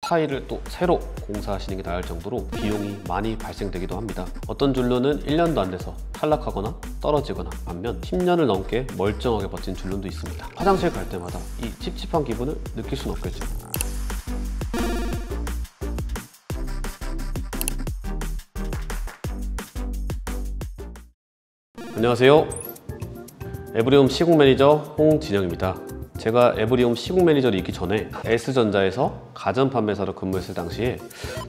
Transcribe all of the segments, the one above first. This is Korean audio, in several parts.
타일을 또 새로 공사하시는 게 나을 정도로 비용이 많이 발생되기도 합니다. 어떤 줄눈은 1년도 안 돼서 탈락하거나 떨어지거나, 반면 10년을 넘게 멀쩡하게 버틴 줄눈도 있습니다. 화장실 갈 때마다 이 찝찝한 기분을 느낄 수는 없겠죠. 안녕하세요. 에브리홈 시공 매니저 홍진영입니다. 제가 에브리홈 시공 매니저를 있기 전에 S전자에서 가전 판매사로 근무했을 당시에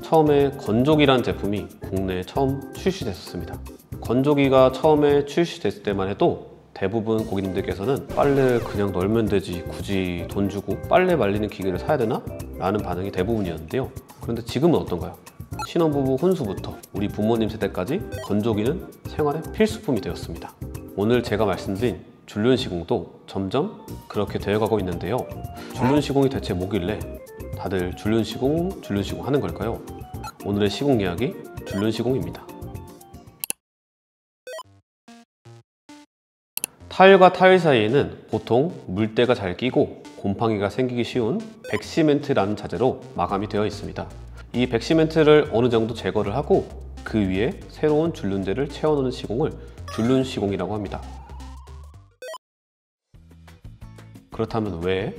처음에 건조기라는 제품이 국내에 처음 출시됐었습니다. 건조기가 처음에 출시됐을 때만 해도 대부분 고객님들께서는 빨래를 그냥 널면 되지 굳이 돈 주고 빨래 말리는 기계를 사야 되나? 라는 반응이 대부분이었는데요. 그런데 지금은 어떤가요? 신혼부부 혼수부터 우리 부모님 세대까지 건조기는 생활의 필수품이 되었습니다. 오늘 제가 말씀드린 줄눈 시공도 점점 그렇게 되어가고 있는데요. 줄눈 시공이 대체 뭐길래 다들 줄눈 시공 하는 걸까요? 오늘의 시공 이야기, 줄눈 시공입니다. 타일과 타일 사이에는 보통 물때가 잘 끼고 곰팡이가 생기기 쉬운 백시멘트라는 자재로 마감이 되어 있습니다. 이 백시멘트를 어느 정도 제거를 하고 그 위에 새로운 줄눈재를 채워넣는 시공을 줄눈 시공이라고 합니다. 그렇다면 왜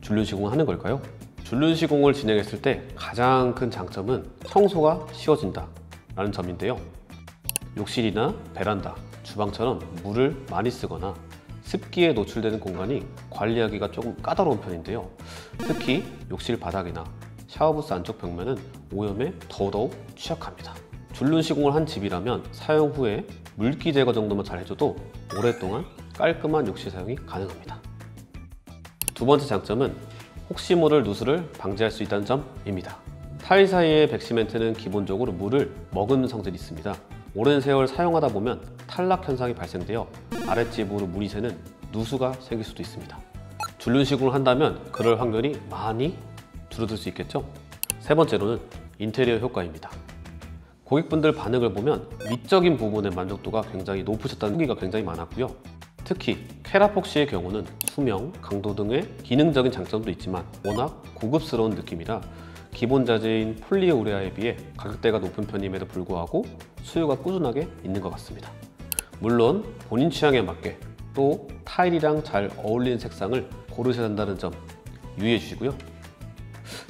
줄눈 시공을 하는 걸까요? 줄눈 시공을 진행했을 때 가장 큰 장점은 청소가 쉬워진다 라는 점인데요. 욕실이나 베란다, 주방처럼 물을 많이 쓰거나 습기에 노출되는 공간이 관리하기가 조금 까다로운 편인데요. 특히 욕실 바닥이나 샤워부스 안쪽 벽면은 오염에 더더욱 취약합니다. 줄눈 시공을 한 집이라면 사용 후에 물기 제거 정도만 잘 해줘도 오랫동안 깔끔한 욕실 사용이 가능합니다. 두 번째 장점은 혹시 모를 누수를 방지할 수 있다는 점입니다. 타일 사이의 백시멘트는 기본적으로 물을 머금는 성질이 있습니다. 오랜 세월 사용하다 보면 탈락 현상이 발생되어 아랫집으로 물이 새는 누수가 생길 수도 있습니다. 줄눈 시공을 한다면 그럴 확률이 많이 줄어들 수 있겠죠? 세 번째로는 인테리어 효과입니다. 고객분들 반응을 보면 미적인 부분의 만족도가 굉장히 높으셨다는 후기가 굉장히 많았고요. 특히 캐라폭시의 경우는 수명, 강도 등의 기능적인 장점도 있지만 워낙 고급스러운 느낌이라 기본 자재인 폴리우레아에 비해 가격대가 높은 편임에도 불구하고 수요가 꾸준하게 있는 것 같습니다. 물론 본인 취향에 맞게 또 타일이랑 잘 어울리는 색상을 고르셔야 한다는 점 유의해 주시고요.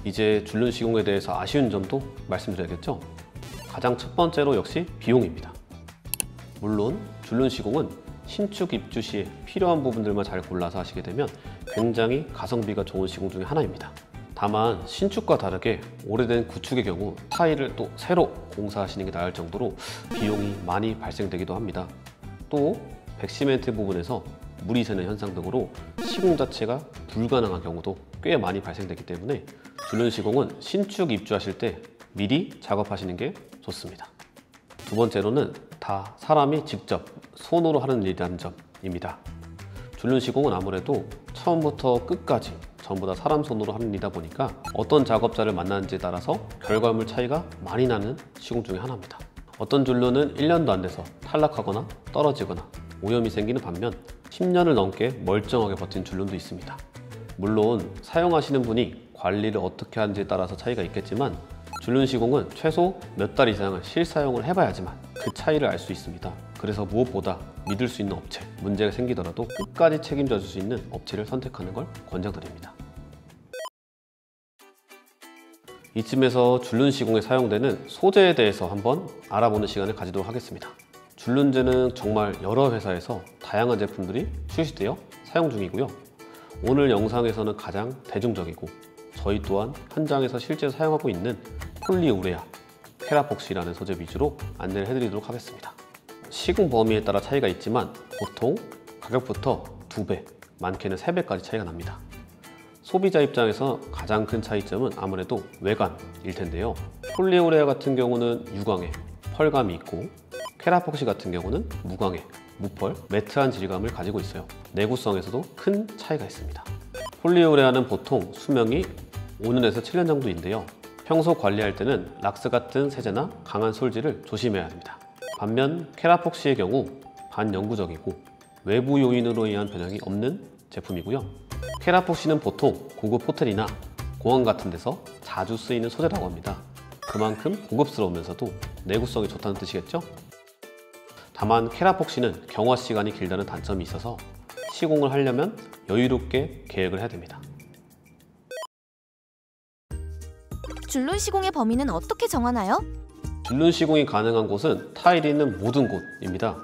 이제 줄눈 시공에 대해서 아쉬운 점도 말씀드려야겠죠? 가장 첫 번째로 역시 비용입니다. 물론 줄눈 시공은 신축 입주 시에 필요한 부분들만 잘 골라서 하시게 되면 굉장히 가성비가 좋은 시공 중에 하나입니다. 다만 신축과 다르게 오래된 구축의 경우 타일을 또 새로 공사하시는 게 나을 정도로 비용이 많이 발생되기도 합니다. 또 백시멘트 부분에서 물이 새는 현상 등으로 시공 자체가 불가능한 경우도 꽤 많이 발생되기 때문에 줄눈 시공은 신축 입주하실 때 미리 작업하시는 게 좋습니다. 두 번째로는 다 사람이 직접 손으로 하는 일이라는 점입니다. 줄눈 시공은 아무래도 처음부터 끝까지 전부 다 사람 손으로 하는 일이다 보니까 어떤 작업자를 만나는지에 따라서 결과물 차이가 많이 나는 시공 중에 하나입니다. 어떤 줄눈은 1년도 안 돼서 탈락하거나 떨어지거나 오염이 생기는 반면 10년을 넘게 멀쩡하게 버틴 줄눈도 있습니다. 물론 사용하시는 분이 관리를 어떻게 하는지에 따라서 차이가 있겠지만 줄눈 시공은 최소 몇 달 이상을 실사용을 해봐야지만 그 차이를 알 수 있습니다. 그래서 무엇보다 믿을 수 있는 업체, 문제가 생기더라도 끝까지 책임져 줄 수 있는 업체를 선택하는 걸 권장드립니다. 이쯤에서 줄눈 시공에 사용되는 소재에 대해서 한번 알아보는 시간을 가지도록 하겠습니다. 줄눈재는 정말 여러 회사에서 다양한 제품들이 출시되어 사용 중이고요. 오늘 영상에서는 가장 대중적이고 저희 또한 현장에서 실제로 사용하고 있는 폴리우레아, 캐라폭시라는 소재 위주로 안내를 해드리도록 하겠습니다. 시공 범위에 따라 차이가 있지만 보통 가격부터 2배, 많게는 3배까지 차이가 납니다. 소비자 입장에서 가장 큰 차이점은 아무래도 외관일 텐데요. 폴리우레아 같은 경우는 유광에 펄감이 있고 캐라폭시 같은 경우는 무광에 무펄, 매트한 질감을 가지고 있어요. 내구성에서도 큰 차이가 있습니다. 폴리우레아는 보통 수명이 5년에서 7년 정도인데요. 평소 관리할 때는 락스 같은 세제나 강한 솔질을 조심해야 합니다. 반면 캐라폭시의 경우 반영구적이고 외부 요인으로 인한 변형이 없는 제품이고요. 캐라폭시는 보통 고급 호텔이나 공항 같은 데서 자주 쓰이는 소재라고 합니다. 그만큼 고급스러우면서도 내구성이 좋다는 뜻이겠죠? 다만 캐라폭시는 경화 시간이 길다는 단점이 있어서 시공을 하려면 여유롭게 계획을 해야 됩니다. 줄눈 시공의 범위는 어떻게 정하나요? 줄눈 시공이 가능한 곳은 타일이 있는 모든 곳입니다.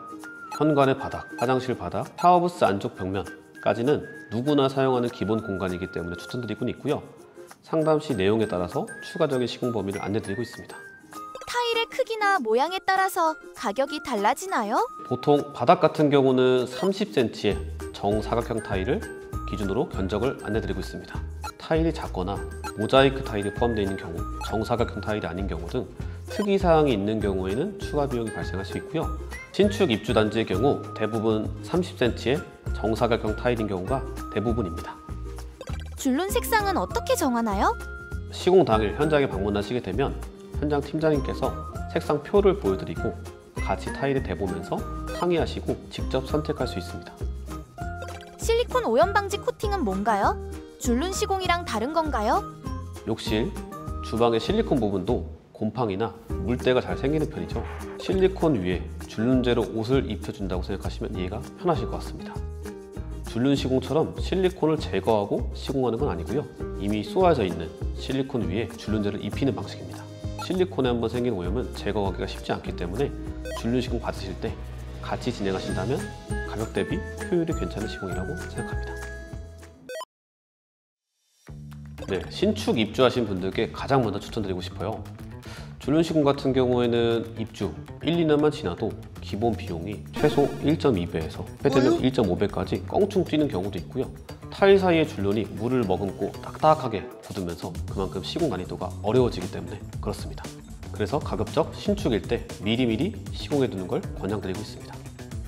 현관의 바닥, 화장실 바닥, 샤워부스 안쪽 벽면까지는 누구나 사용하는 기본 공간이기 때문에 추천드리고 있고요. 상담 시 내용에 따라서 추가적인 시공 범위를 안내드리고 있습니다. 타일의 크기나 모양에 따라서 가격이 달라지나요? 보통 바닥 같은 경우는 30cm의 정사각형 타일을 기준으로 견적을 안내드리고 있습니다. 타일이 작거나 모자이크 타일이 포함되어 있는 경우, 정사각형 타일이 아닌 경우 등 특이사항이 있는 경우에는 추가 비용이 발생할 수 있고요. 신축 입주 단지의 경우 대부분 30cm의 정사각형 타일인 경우가 대부분입니다. 줄눈 색상은 어떻게 정하나요? 시공 당일 현장에 방문하시게 되면 현장 팀장님께서 색상표를 보여드리고 같이 타일에 대보면서 상의하시고 직접 선택할 수 있습니다. 실리콘 오염 방지 코팅은 뭔가요? 줄눈 시공이랑 다른 건가요? 욕실, 주방의 실리콘 부분도 곰팡이나 물때가 잘 생기는 편이죠. 실리콘 위에 줄눈제로 옷을 입혀준다고 생각하시면 이해가 편하실 것 같습니다. 줄눈 시공처럼 실리콘을 제거하고 시공하는 건 아니고요. 이미 쏘아져 있는 실리콘 위에 줄눈제를 입히는 방식입니다. 실리콘에 한번 생긴 오염은 제거하기가 쉽지 않기 때문에 줄눈 시공 받으실 때 같이 진행하신다면 가격 대비 효율이 괜찮은 시공이라고 생각합니다. 네, 신축 입주하신 분들께 가장 먼저 추천드리고 싶어요. 줄눈 시공 같은 경우에는 입주 1, 2년만 지나도 기본 비용이 최소 1.2배에서 최대는 1.5배까지 껑충 뛰는 경우도 있고요. 타일 사이에 줄눈이 물을 머금고 딱딱하게 굳으면서 그만큼 시공 난이도가 어려워지기 때문에 그렇습니다. 그래서 가급적 신축일 때 미리미리 시공해 두는 걸 권장드리고 있습니다.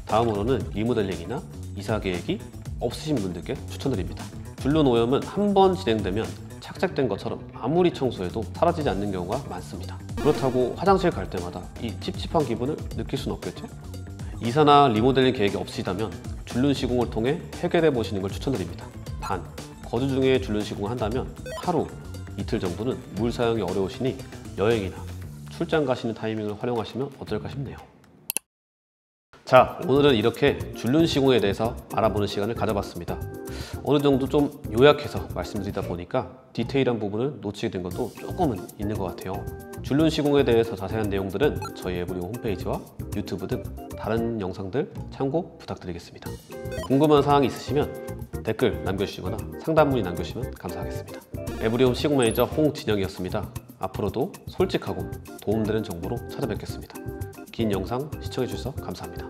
다음으로는 리모델링이나 이사 계획이 없으신 분들께 추천드립니다. 줄눈 오염은 한 번 진행되면 착색된 것처럼 아무리 청소해도 사라지지 않는 경우가 많습니다. 그렇다고 화장실 갈 때마다 이 찝찝한 기분을 느낄 수는 없겠죠? 이사나 리모델링 계획이 없으시다면 줄눈 시공을 통해 해결해 보시는 걸 추천드립니다. 단, 거주 중에 줄눈 시공을 한다면 하루, 이틀 정도는 물 사용이 어려우시니 여행이나 출장 가시는 타이밍을 활용하시면 어떨까 싶네요. 자, 오늘은 이렇게 줄눈 시공에 대해서 알아보는 시간을 가져봤습니다. 어느 정도 좀 요약해서 말씀드리다 보니까 디테일한 부분을 놓치게 된 것도 조금은 있는 것 같아요. 줄눈 시공에 대해서 자세한 내용들은 저희 에브리온 홈페이지와 유튜브 등 다른 영상들 참고 부탁드리겠습니다. 궁금한 사항이 있으시면 댓글 남겨주시거나 상담 문의 남겨주시면 감사하겠습니다. 에브리온 시공 매니저 홍진영이었습니다. 앞으로도 솔직하고 도움되는 정보로 찾아뵙겠습니다. 긴 영상 시청해주셔서 감사합니다.